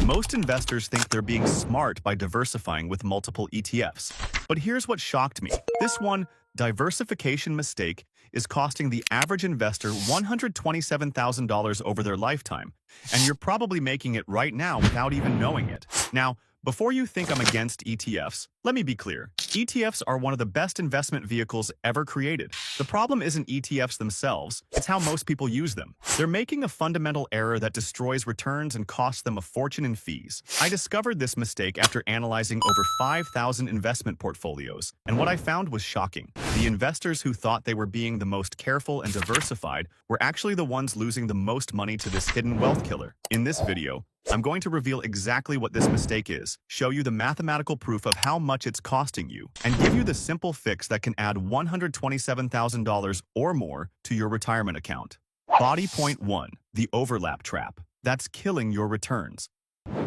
Most investors think they're being smart by diversifying with multiple ETFs. But here's what shocked me. This one diversification mistake is costing the average investor $127,000 over their lifetime, and you're probably making it right now without even knowing it. Now, before you think I'm against ETFs, let me be clear. ETFs are one of the best investment vehicles ever created. The problem isn't ETFs themselves, it's how most people use them. They're making a fundamental error that destroys returns and costs them a fortune in fees. I discovered this mistake after analyzing over 5,000 investment portfolios, and what I found was shocking. The investors who thought they were being the most careful and diversified were actually the ones losing the most money to this hidden wealth killer. In this video, I'm going to reveal exactly what this mistake is, show you the mathematical proof of how much it's costing you, and give you the simple fix that can add $127,000 or more to your retirement account. Body point 1. The overlap trap. That's killing your returns.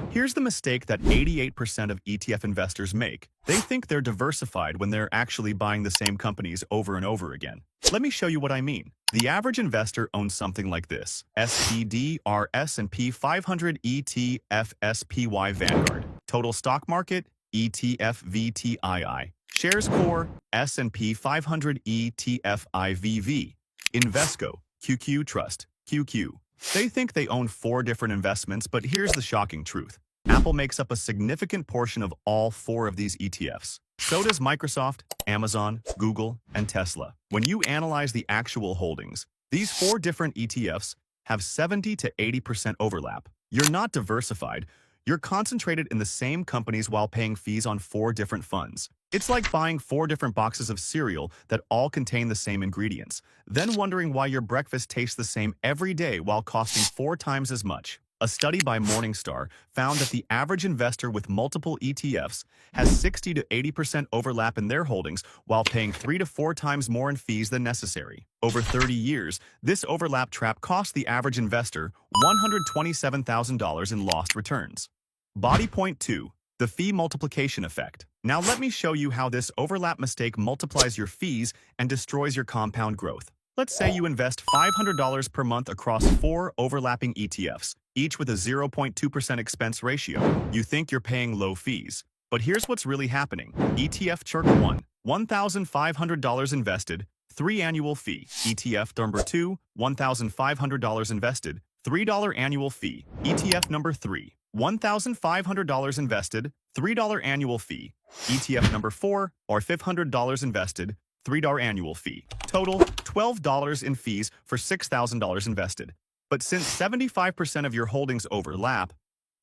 Here's the mistake that 88% of ETF investors make. They think they're diversified when they're actually buying the same companies over and over again. Let me show you what I mean. The average investor owns something like this: SPDR S&P 500 ETF SPY Vanguard, Total Stock Market ETF VTII, Shares Core S&P 500 ETF IVV, Invesco QQ Trust QQ. They think they own 4 different investments, but here's the shocking truth. Apple makes up a significant portion of all 4 of these ETFs. So does Microsoft, Amazon, Google, and Tesla. When you analyze the actual holdings, these 4 different ETFs have 70 to 80% overlap. You're not diversified. You're concentrated in the same companies while paying fees on 4 different funds. It's like buying 4 different boxes of cereal that all contain the same ingredients, then wondering why your breakfast tastes the same every day while costing 4 times as much. A study by Morningstar found that the average investor with multiple ETFs has 60 to 80% overlap in their holdings while paying 3 to 4 times more in fees than necessary. Over 30 years, this overlap trap cost the average investor $127,000 in lost returns. Body point 2. The fee multiplication effect. Now let me show you how this overlap mistake multiplies your fees and destroys your compound growth. Let's say you invest $500 per month across 4 overlapping ETFs, each with a 0.2% expense ratio. You think you're paying low fees. But here's what's really happening. ETF Church 1, $1,500 invested, 3 annual fee. ETF number 2, $1,500 invested, $3 annual fee. ETF number 3, $1,500 invested, $3 annual fee. ETF number 4, or $500 invested, $3 annual fee. Total, $12 in fees for $6,000 invested. But since 75% of your holdings overlap,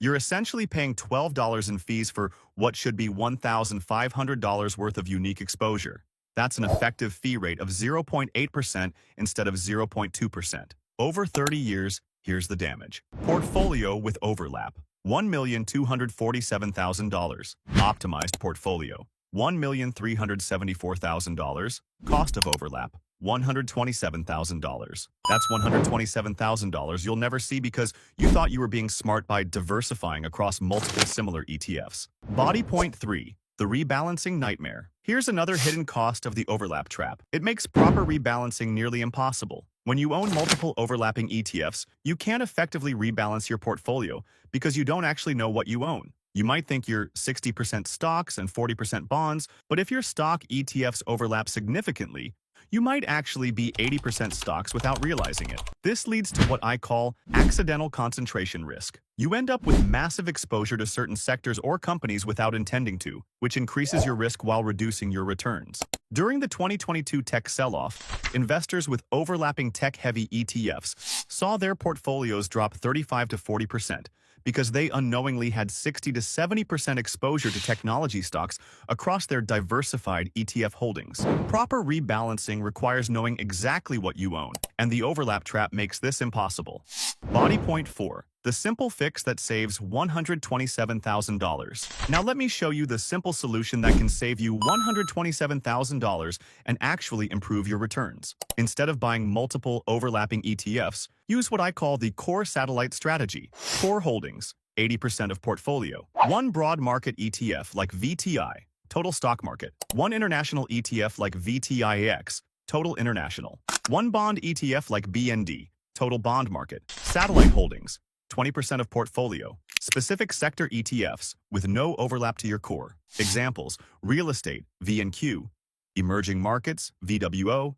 you're essentially paying $12 in fees for what should be $1,500 worth of unique exposure. That's an effective fee rate of 0.8% instead of 0.2%. Over 30 years, here's the damage. Portfolio with overlap, $1,247,000. Optimized portfolio, $1,374,000. Cost of overlap, $127,000. That's $127,000 you'll never see because you thought you were being smart by diversifying across multiple similar ETFs. Body point 3. The rebalancing nightmare. Here's another hidden cost of the overlap trap. It makes proper rebalancing nearly impossible. When you own multiple overlapping ETFs, you can't effectively rebalance your portfolio because you don't actually know what you own. You might think you're 60% stocks and 40% bonds, but if your stock ETFs overlap significantly, you might actually be 80% stocks without realizing it. This leads to what I call accidental concentration risk. You end up with massive exposure to certain sectors or companies without intending to, which increases your risk while reducing your returns. During the 2022 tech sell-off, investors with overlapping tech-heavy ETFs saw their portfolios drop 35 to 40%. Because they unknowingly had 60 to 70% exposure to technology stocks across their diversified ETF holdings. Proper rebalancing requires knowing exactly what you own, and the overlap trap makes this impossible. Body point 4. The simple fix that saves $127,000. Now let me show you the simple solution that can save you $127,000 and actually improve your returns. Instead of buying multiple overlapping ETFs, use what I call the core satellite strategy. Core holdings, 80% of portfolio. 1 broad market ETF like VTI, total stock market. 1 international ETF like VTIX, total international. 1 bond ETF like BND, total bond market. Satellite holdings, 20% of portfolio. Specific sector ETFs with no overlap to your core. Examples: real estate, VNQ, emerging markets, VWO,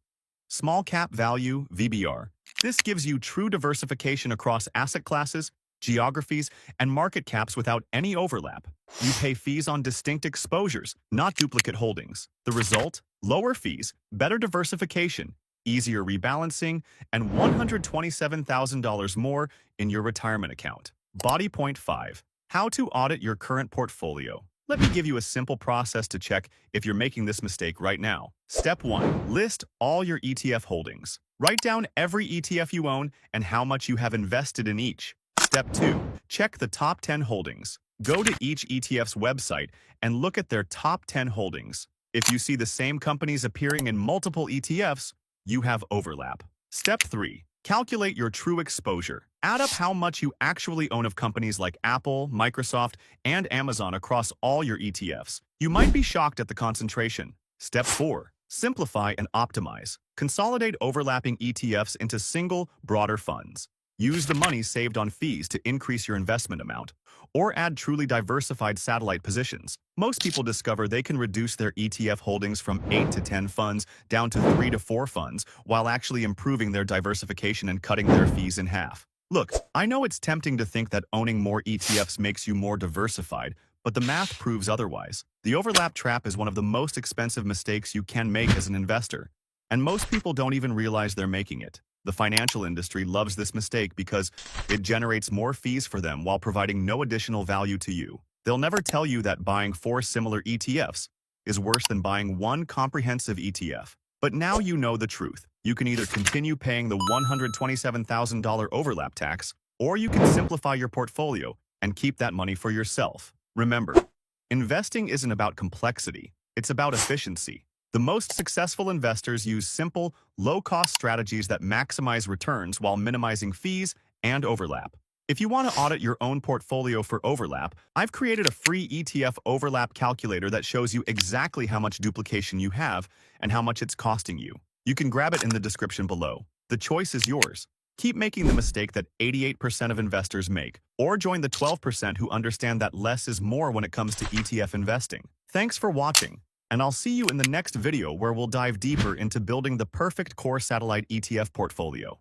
small cap value, VBR. This gives you true diversification across asset classes, geographies, and market caps without any overlap. You pay fees on distinct exposures, not duplicate holdings. The result? Lower fees, better diversification, easier rebalancing, and $127,000 more in your retirement account. Body point 5. How to audit your current portfolio. Let me give you a simple process to check if you're making this mistake right now. Step 1. List all your ETF holdings. Write down every ETF you own and how much you have invested in each. Step 2. Check the top 10 holdings. Go to each ETF's website and look at their top 10 holdings. If you see the same companies appearing in multiple ETFs, you have overlap. Step 3. Calculate your true exposure. Add up how much you actually own of companies like Apple, Microsoft, and Amazon across all your ETFs. You might be shocked at the concentration. Step 4. Simplify and optimize. Consolidate overlapping ETFs into single, broader funds. Use the money saved on fees to increase your investment amount, or add truly diversified satellite positions. Most people discover they can reduce their ETF holdings from 8 to 10 funds down to 3 to 4 funds, while actually improving their diversification and cutting their fees in half. Look, I know it's tempting to think that owning more ETFs makes you more diversified, but the math proves otherwise. The overlap trap is one of the most expensive mistakes you can make as an investor, and most people don't even realize they're making it. The financial industry loves this mistake because it generates more fees for them while providing no additional value to you. They'll never tell you that buying 4 similar ETFs is worse than buying one comprehensive ETF. But now you know the truth. You can either continue paying the $127,000 overlap tax, or you can simplify your portfolio and keep that money for yourself. Remember, investing isn't about complexity, it's about efficiency. The most successful investors use simple, low-cost strategies that maximize returns while minimizing fees and overlap. If you want to audit your own portfolio for overlap, I've created a free ETF overlap calculator that shows you exactly how much duplication you have and how much it's costing you. You can grab it in the description below. The choice is yours. Keep making the mistake that 88% of investors make, or join the 12% who understand that less is more when it comes to ETF investing. Thanks for watching, and I'll see you in the next video where we'll dive deeper into building the perfect core satellite ETF portfolio.